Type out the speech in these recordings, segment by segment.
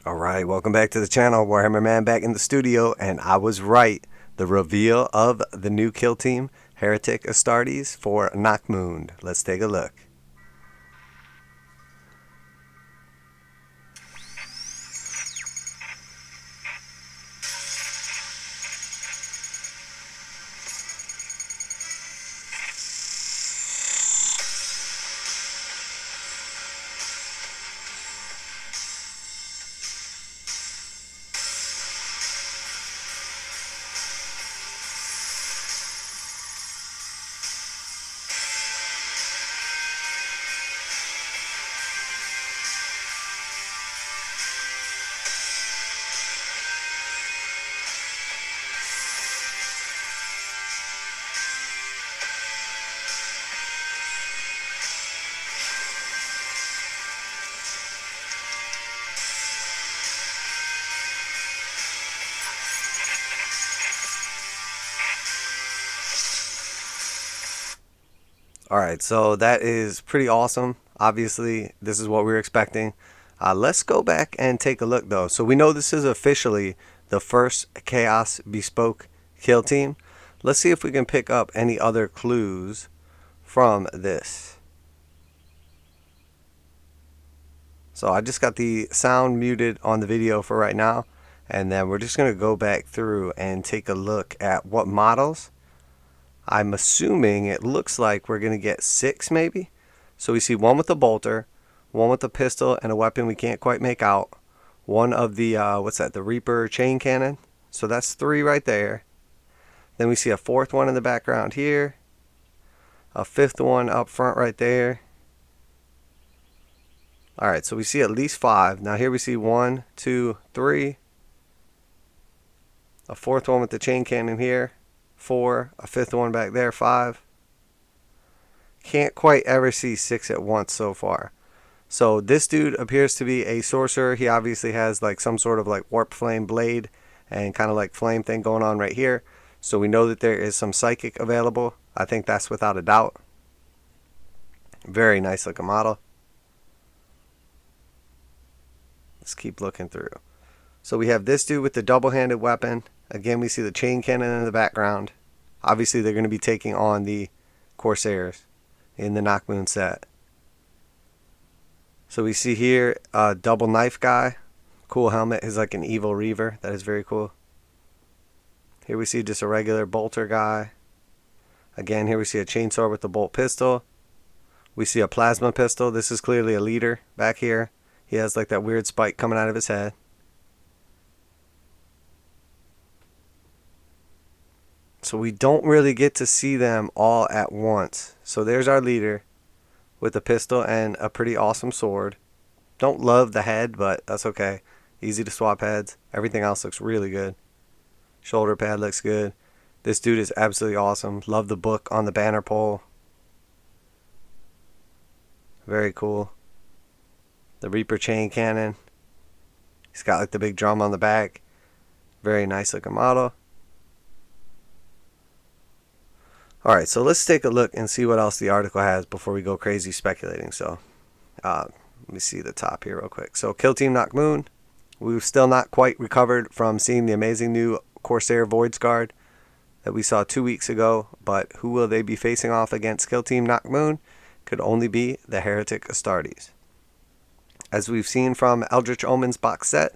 Alright, welcome back to the channel. Warhammer Man back in the studio, and I was right. The reveal of the new kill team, Heretic Astartes for NACHMUND. Let's take a look. Alright, so that is pretty awesome. Obviously, this is what we were expecting. Let's go back and take a look, though. So we know this is officially the first Chaos Bespoke kill team. Let's see if we can pick up any other clues from this. So I just got the sound muted on the video for right now, and then we're just going to go back through and take a look at what models. I'm assuming it looks like we're going to get 6 maybe. So we see one with a bolter, one with a pistol and a weapon we can't quite make out, one of the, what's that, the Reaper chain cannon. So that's 3 right there. Then we see a 4th one in the background here, a 5th one up front right there. Alright, so we see at least 5. Now here we see 1, 2, 3, a 4th one with the chain cannon here, 4, a 5th one back there, 5. Can't quite ever see 6 at once so far. So this dude appears to be a sorcerer. He obviously has like some sort of like warp flame blade and kind of like flame thing going on right here. So we know that there is some psychic available. I think that's without a doubt. Very nice looking model. Let's keep looking through. So we have this dude with the double-handed weapon. Again, we see the chain cannon in the background. Obviously, they're going to be taking on the Corsairs in the NACHMUND set. So we see here a double knife guy. Cool helmet. He's like an evil reaver. That is very cool. Here we see just a regular bolter guy. Again, here we see a chainsaw with the bolt pistol. We see a plasma pistol. This is clearly a leader back here. He has like that weird spike coming out of his head. So we don't really get to see them all at once. So there's our leader with a pistol and a pretty awesome sword. Don't love the head, but that's okay. Easy to swap heads. Everything else looks really good. Shoulder pad looks good. This dude is absolutely awesome. Love the book on the banner pole. Very cool. The Reaper chain cannon. He's got like the big drum on the back. Very nice looking model. Alright, so let's take a look and see what else the article has before we go crazy speculating. So, let me see the top here real quick. So, Kill Team NACHMUND. We've still not quite recovered from seeing the amazing new Corsair Voidscarred that we saw 2 weeks ago. But who will they be facing off against Kill Team NACHMUND? Could only be the Heretic Astartes. As we've seen from Eldritch Omen's box set,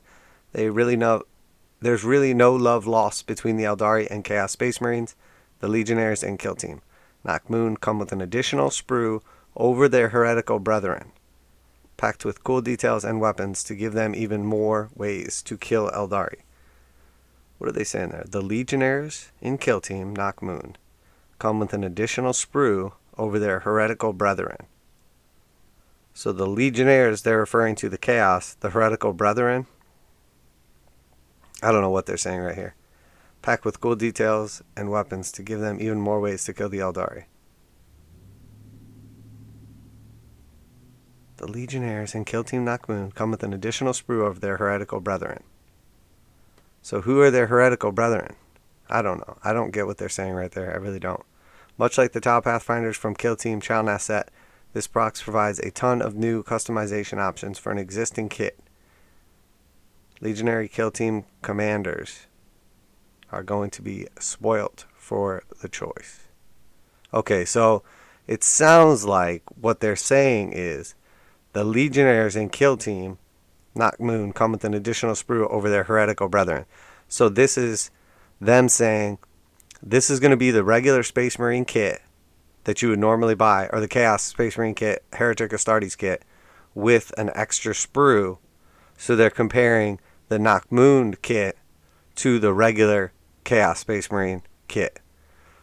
there's really no love lost between the Aeldari and Chaos Space Marines, the Legionnaires, and Kill Team. NACHMUND come with an additional sprue over their heretical brethren, packed with cool details and weapons to give them even more ways to kill Aeldari. What are they saying there? The Legionnaires in Kill Team NACHMUND come with an additional sprue over their heretical brethren. So the Legionnaires, they're referring to the Chaos, the heretical brethren. I don't know what they're saying right here. Packed with cool details and weapons to give them even more ways to kill the Aeldari. The Legionnaires in Kill Team NACHMUND come with an additional sprue of their heretical brethren. So who are their heretical brethren? I don't know. I don't get what they're saying right there. I really don't. Much like the Top Pathfinders from Kill Team Chalnath set, this box provides a ton of new customization options for an existing kit. Legionary Kill Team commanders are going to be spoilt for the choice. Okay, so it sounds like what they're saying is the Legionnaires in Kill Team NACHMUND come with an additional sprue over their heretical brethren. So this is them saying this is going to be the regular Space Marine kit that you would normally buy, or the Chaos Space Marine kit, Heretic Astartes kit, with an extra sprue. So they're comparing the NACHMUND kit to the regular Chaos Space Marine kit.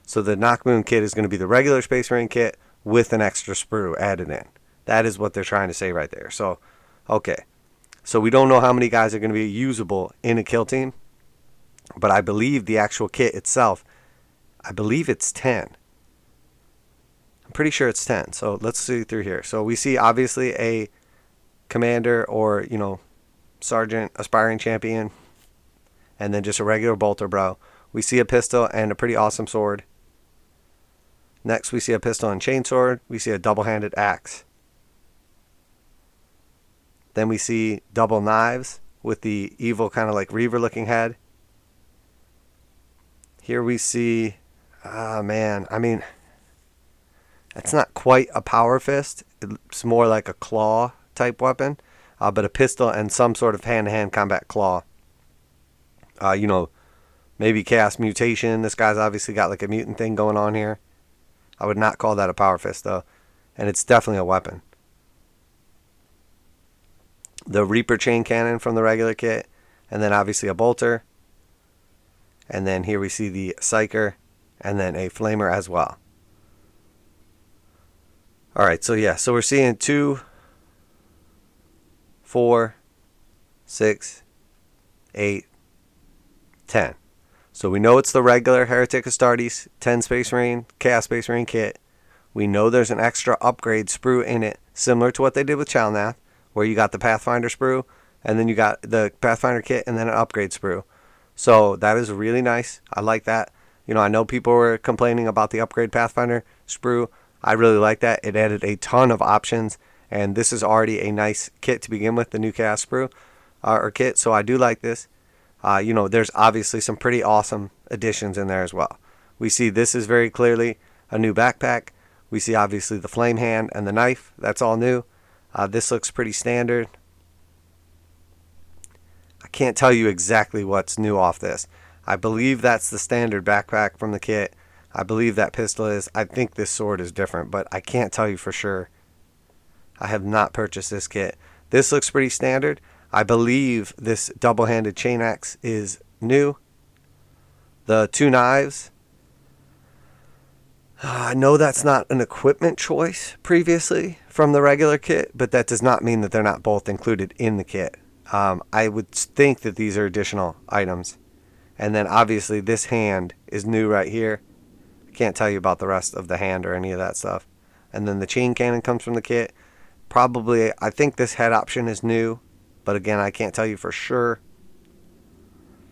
So the NACHMUND kit is going to be the regular Space Marine kit with an extra sprue added in. That is what they're trying to say right there. So, okay. So we don't know how many guys are going to be usable in a kill team, but I believe the actual kit itself, I believe it's 10. I'm pretty sure it's 10. So let's see through here. So we see obviously a commander or, sergeant, aspiring champion, and then just a regular bolter bro. We see a pistol and a pretty awesome sword. Next, we see a pistol and chainsword. We see a double-handed axe. Then we see double knives with the evil kind of like Reaver-looking head. Here we see, it's not quite a power fist. It's more like a claw type weapon, but a pistol and some sort of hand-to-hand combat claw. Maybe chaos mutation. This guy's obviously got like a mutant thing going on here. I would not call that a power fist though. And it's definitely a weapon. The Reaper chain cannon from the regular kit. And then obviously a bolter. And then here we see the Psyker. And then a flamer as well. Alright, so yeah. So we're seeing 2, 4, 6, 8, 10. So we know it's the regular Heretic Astartes 10 Space Marine, Chaos Space Marine kit. We know there's an extra upgrade sprue in it, similar to what they did with Chalnath, where you got the Pathfinder sprue, and then you got the Pathfinder kit, and then an upgrade sprue. So that is really nice. I like that. I know people were complaining about the upgrade Pathfinder sprue. I really like that. It added a ton of options, and this is already a nice kit to begin with, the new Chaos sprue, or kit, so I do like this. There's obviously some pretty awesome additions in there as well. We see this is very clearly a new backpack. We see obviously the flame hand and the knife. That's all new. This looks pretty standard. I can't tell you exactly what's new off this. I believe that's the standard backpack from the kit. I believe that pistol is. I think this sword is different, but I can't tell you for sure. I have not purchased this kit. This looks pretty standard. I believe this double-handed chain axe is new. The 2 knives. I know that's not an equipment choice previously from the regular kit, but that does not mean that they're not both included in the kit. I would think that these are additional items. And then obviously this hand is new right here. I can't tell you about the rest of the hand or any of that stuff. And then the chain cannon comes from the kit. Probably, I think this head option is new. But again, I can't tell you for sure.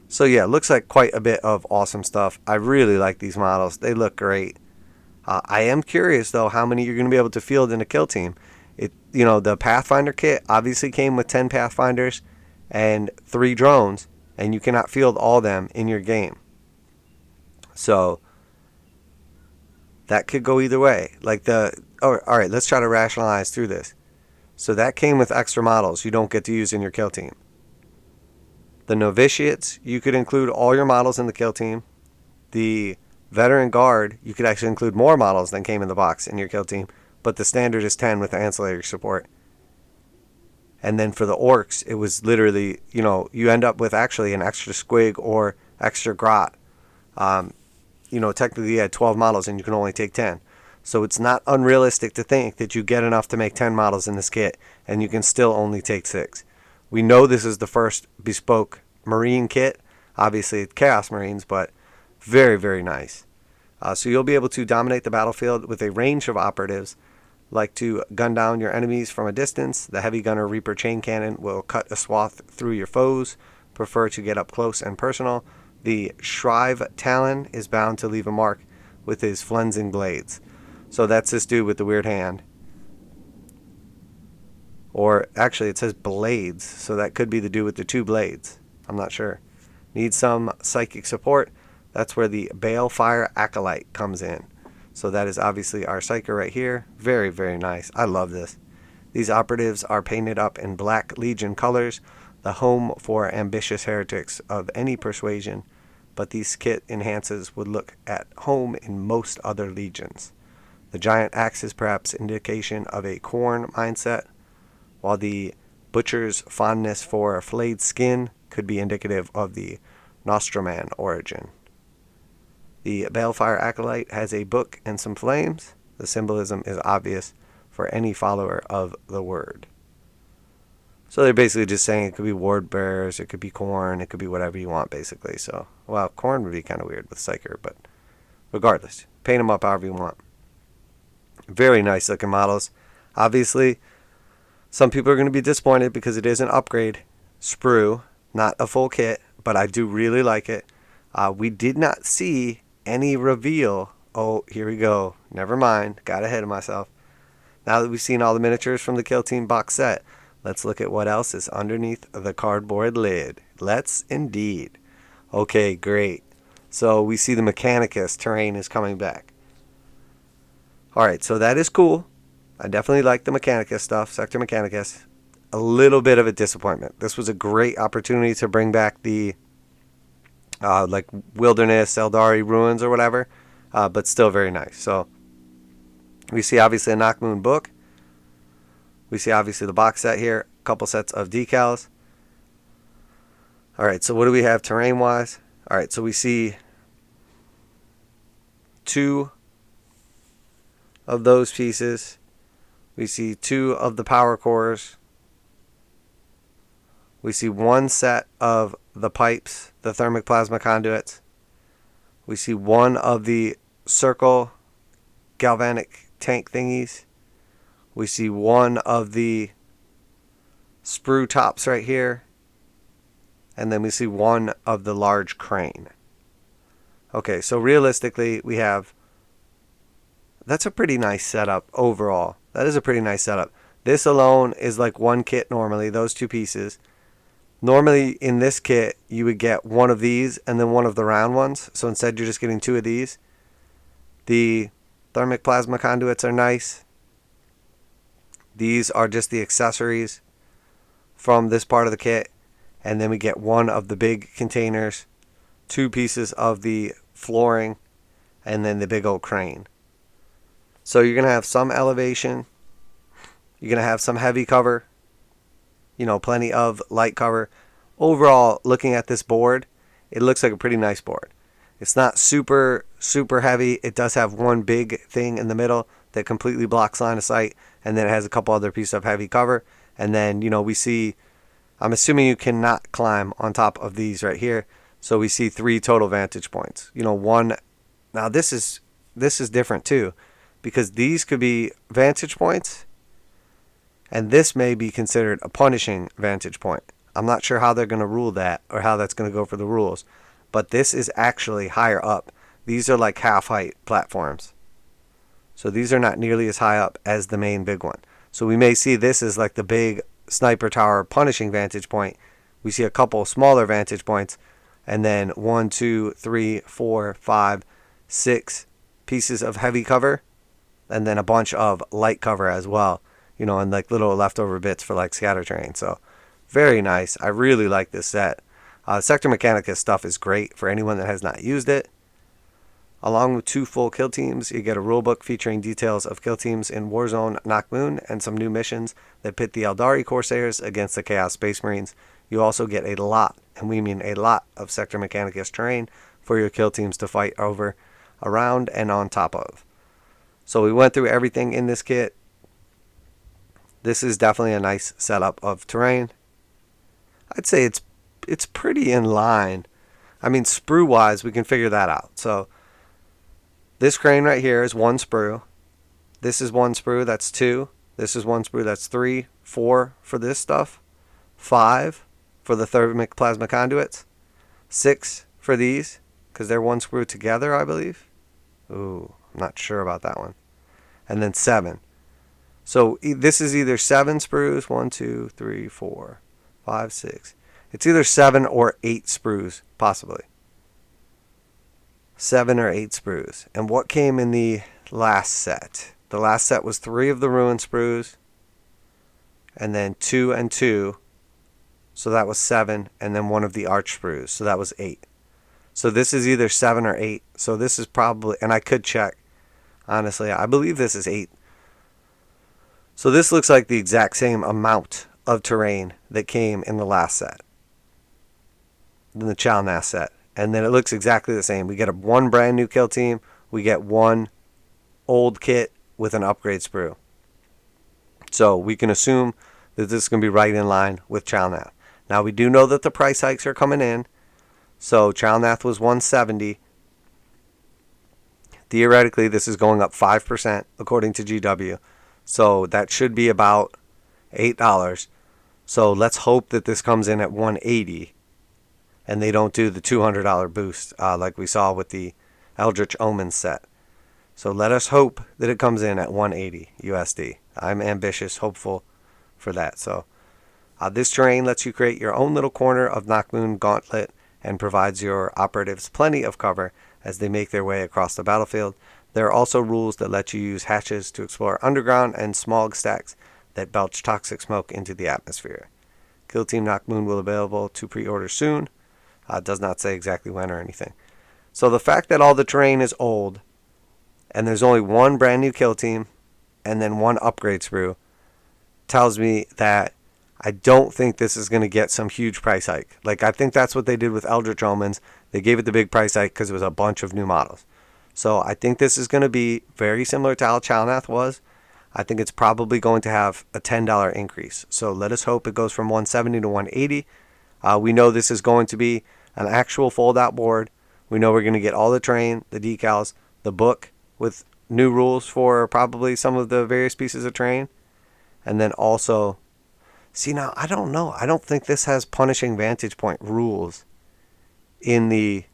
So yeah, it looks like quite a bit of awesome stuff. I really like these models. They look great. I am curious though how many you're going to be able to field in a kill team. The Pathfinder kit obviously came with 10 Pathfinders and 3 drones, and you cannot field all of them in your game. So that could go either way. Alright, let's try to rationalize through this. So that came with extra models you don't get to use in your kill team. The novitiates, you could include all your models in the kill team. The veteran guard, you could actually include more models than came in the box in your kill team, but the standard is 10 with ancillary support. And then for the orcs, it was literally, you end up with actually an extra squig or extra grot. Technically you had 12 models and you can only take 10. So it's not unrealistic to think that you get enough to make 10 models in this kit, and you can still only take 6. We know this is the first bespoke Marine kit. Obviously, it's Chaos Marines, but very, very nice. So you'll be able to dominate the battlefield with a range of operatives, like to gun down your enemies from a distance. The Heavy Gunner Reaper Chain Cannon will cut a swath through your foes. Prefer to get up close and personal. The Shrive Talon is bound to leave a mark with his flensing blades. So that's this dude with the weird hand. Or actually it says blades, so that could be the dude with the 2 blades. I'm not sure. Need some psychic support. That's where the Balefire Acolyte comes in. So that is obviously our psyker right here. Very, very nice. I love this. These operatives are painted up in Black Legion colors, the home for ambitious heretics of any persuasion, but these kit enhances would look at home in most other legions. The giant axe is perhaps indication of a Khorne mindset, while the butcher's fondness for flayed skin could be indicative of the Nostroman origin. The Balefire Acolyte has a book and some flames. The symbolism is obvious for any follower of the word. So they're basically just saying it could be ward bearers, it could be Khorne, it could be whatever you want basically. So, well, Khorne would be kind of weird with Psyker, but regardless, paint them up however you want. Very nice looking models. Obviously, some people are going to be disappointed because it is an upgrade sprue, not a full kit, but I do really like it. We did not see any reveal. Oh, here we go. Never mind. Got ahead of myself. Now that we've seen all the miniatures from the Kill Team box set, let's look at what else is underneath the cardboard lid. Let's indeed. Okay, great. So we see the Mechanicus terrain is coming back. Alright, so that is cool. I definitely like the Mechanicus stuff, Sector Mechanicus. A little bit of a disappointment. This was a great opportunity to bring back the like Wilderness, Aeldari Ruins or whatever, but still very nice. So we see obviously a NACHMUND book. We see obviously the box set here, a couple sets of decals. Alright, so what do we have terrain wise? Alright, so we see 2 of those pieces. We see 2 of the power cores. We see 1 set of the pipes, the thermic plasma conduits. We see 1 of the circle galvanic tank thingies. We see 1 of the sprue tops right here. And then we see 1 of the large crane. Okay, so realistically, we have... That's a pretty nice setup overall. That is a pretty nice setup. This alone is like 1 kit normally, those 2 pieces. Normally in this kit, you would get 1 of these and then 1 of the round ones. So instead, you're just getting 2 of these. The thermic plasma conduits are nice. These are just the accessories from this part of the kit. And then we get 1 of the big containers, 2 pieces of the flooring, and then the big old crane. So you're going to have some elevation. You're going to have some heavy cover. You know, plenty of light cover. Overall, looking at this board, it looks like a pretty nice board. It's not super, super heavy. It does have 1 big thing in the middle that completely blocks line of sight. And then it has a couple other pieces of heavy cover. And then, you know, we see... I'm assuming you cannot climb on top of these right here. So we see 3 total vantage points. You know, 1... Now this is different too. Because these could be vantage points. And this may be considered a punishing vantage point. I'm not sure how they're going to rule that. Or how that's going to go for the rules. But this is actually higher up. These are like half height platforms. So these are not nearly as high up as the main big one. So we may see this as like the big sniper tower punishing vantage point. We see a couple smaller vantage points. And then 1, 2, 3, 4, 5, 6 pieces of heavy cover. And then a bunch of light cover as well. You know, and like little leftover bits for like scatter terrain. So very nice. I really like this set. Sector Mechanicus stuff is great for anyone that has not used it. Along with 2 full kill teams, you get a rulebook featuring details of kill teams in Warzone NACHMUND and some new missions that pit the Aeldari Corsairs against the Chaos Space Marines. You also get a lot, and we mean a lot, of Sector Mechanicus terrain for your kill teams to fight over, around, and on top of. So we went through everything in this kit. This is definitely a nice setup of terrain. I'd say it's pretty in line. I mean, sprue-wise, we can figure that out. So this crane right here is 1 sprue. This is 1 sprue, that's 2. This is 1 sprue, that's 3. 4 for this stuff. 5 for the thermic plasma conduits. 6 for these, because they're 1 sprue together, I believe. Ooh, I'm not sure about that one. And then 7. So this is either 7 sprues. 1, 2, 3, 4, 5, 6. It's either 7 or 8 sprues, possibly. 7 or 8 sprues. And what came in the last set? The last set was 3 of the ruin sprues, and then 2 and 2. So that was 7, and then 1 of the arch sprues. So that was 8. So this is either 7 or 8. So this is probably, and I could check. Honestly, I believe this is 8. So this looks like the exact same amount of terrain that came in the last set, in the Chalnath set. And then it looks exactly the same. We get one brand new kill team. We get 1 old kit with an upgrade sprue. So we can assume that this is going to be right in line with Chalnath. Now we do know that the price hikes are coming in. So Chalnath was 170. Theoretically, this is going up 5% according to GW. So that should be about $8. So let's hope that this comes in at 180 and they don't do the $200 boost like we saw with the Eldritch Omen set. So let us hope that it comes in at 180 USD. I'm ambitious, hopeful for that. So this terrain lets you create your own little corner of NACHMUND Gauntlet and provides your operatives plenty of cover as they make their way across the battlefield. There are also rules that let you use hatches to explore underground and smog stacks that belch toxic smoke into the atmosphere. Kill Team NACHMUND will be available to pre-order soon. Does not say exactly when or anything. So the fact that all the terrain is old and there's only 1 brand new kill team and then 1 upgrade sprue tells me that I don't think this is going to get some huge price hike. Like, I think that's what they did with Eldritch Omens. They gave it the big price hike because it was a bunch of new models. So I think this is going to be very similar to how Chalnath was. I think it's probably going to have a $10 increase. So let us hope it goes from 170 to 180. We know this is going to be an actual fold-out board. We know we're going to get all the terrain, the decals, the book with new rules for probably some of the various pieces of terrain. And then also, see, now, I don't know. I don't think this has punishing vantage point rules in the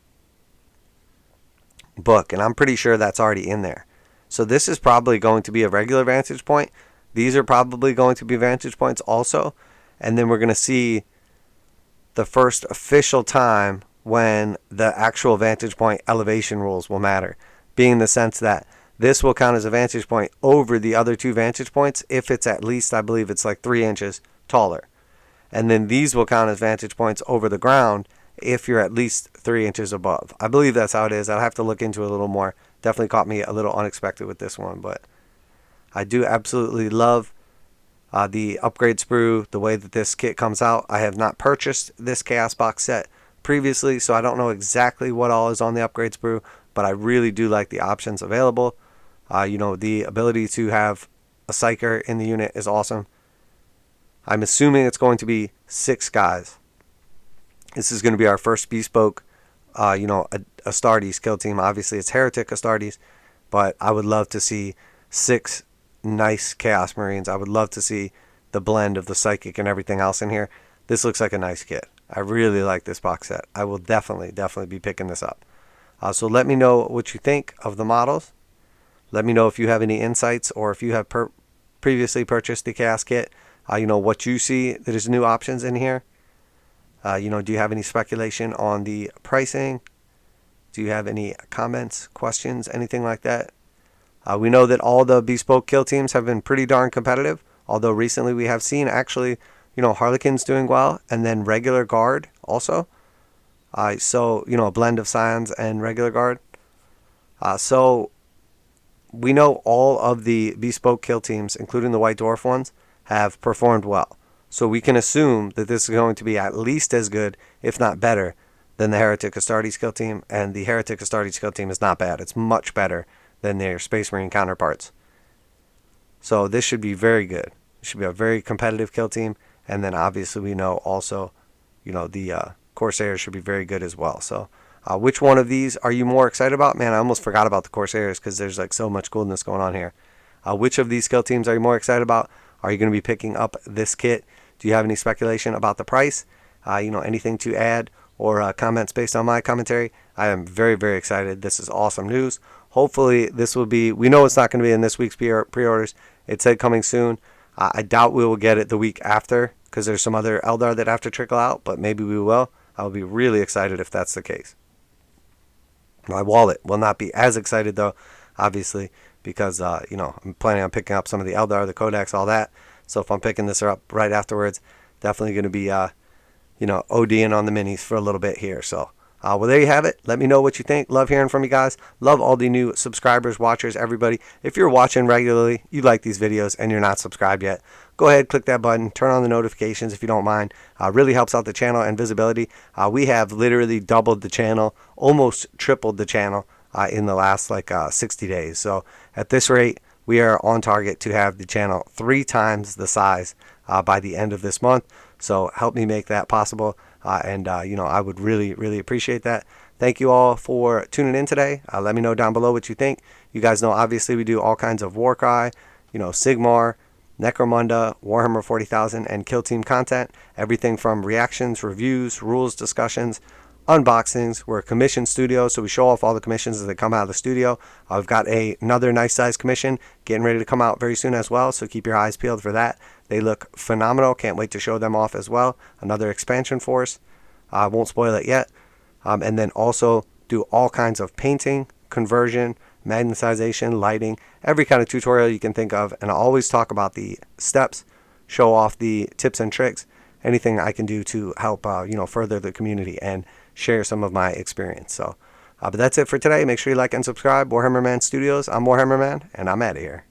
book, and I'm pretty sure that's already in there. So this is probably going to be a regular vantage point. These are probably going to be vantage points also. And then we're going to see the first official time when the actual vantage point elevation rules will matter, being in the sense that this will count as a vantage point over the other 2 vantage points if it's at least, I believe it's like 3 inches taller. And then these will count as vantage points over the ground if you're at least 3 inches above. I believe that's how it is. I'll have to look into it a little more. Definitely caught me a little unexpected with this one, but I do absolutely love the upgrade sprue, the way that this kit comes out. I have not purchased this Chaos Box set previously, so I don't know exactly what all is on the upgrade sprue, but I really do like the options available. The ability to have a psyker in the unit is awesome. I'm assuming it's going to be 6 guys. This is going to be our first bespoke, Astartes kill team. Obviously, it's Heretic Astartes, but I would love to see 6 nice Chaos Marines. I would love to see the blend of the psychic and everything else in here. This looks like a nice kit. I really like this box set. I will definitely be picking this up. So let me know what you think of the models. Let me know if you have any insights or if you have previously purchased the Chaos kit. What you see that is new options in here. Do you have any speculation on the pricing? Do you have any comments, questions, anything like that? We know that all the bespoke kill teams have been pretty darn competitive, although recently we have seen actually, Harlequins doing well, and then regular guard also. So, a blend of scions and regular guard. So we know all of the bespoke kill teams, including the White Dwarf ones, have performed well. So we can assume that this is going to be at least as good, if not better, than the Heretic Astartes kill team. And the Heretic Astartes kill team is not bad. It's much better than their Space Marine counterparts. So this should be very good. It should be a very competitive kill team. And then obviously we know also, the Corsairs should be very good as well. So which one of these are you more excited about? Man, I almost forgot about the Corsairs because there's like so much coolness going on here. Which of these kill teams are you more excited about? Are you going to be picking up this kit? Do you have any speculation about the price? Anything to add or comments based on my commentary? I am very, very excited. This is awesome news. Hopefully this will be, we know it's not going to be in this week's pre-orders. It said coming soon. I doubt we will get it the week after because there's some other Eldar that have to trickle out, but maybe we will. I'll be really excited if that's the case. My wallet will not be as excited though, obviously, because I'm planning on picking up some of the Eldar, the Codex, all that. So if I'm picking this up right afterwards, definitely going to be ODing on the minis for a little bit here. So well, there you have it. Let me know what you think. Love hearing from you guys. Love all the new subscribers, watchers, everybody. If you're watching regularly, you like these videos, and you're not subscribed yet, go ahead, click that button, turn on the notifications if you don't mind. Really helps out the channel and visibility. We have literally doubled the channel, almost tripled the channel in the last 60 days. So at this rate, we are on target to have the channel 3 times the size by the end of this month. So help me make that possible. I would really, really appreciate that. Thank you all for tuning in today. Let me know down below what you think. You guys know, obviously, we do all kinds of warcry, sigmar, necromunda, Warhammer 40,000, and kill team content. Everything from reactions, reviews, rules, discussions, unboxings. We're a commission studio, so we show off all the commissions as they come out of the studio. I've got another nice size commission getting ready to come out very soon as well, so keep your eyes peeled for that. They look phenomenal. Can't wait to show them off as well. Another expansion force. I won't spoil it yet. And then also do all kinds of painting, conversion, magnetization, lighting, every kind of tutorial you can think of. And I always talk about the steps, show off the tips and tricks, anything I can do to help further the community and share some of my experience. So but that's it for today. Make sure you like and subscribe. Warhammer Man Studios. I'm Warhammer Man, and I'm out of here.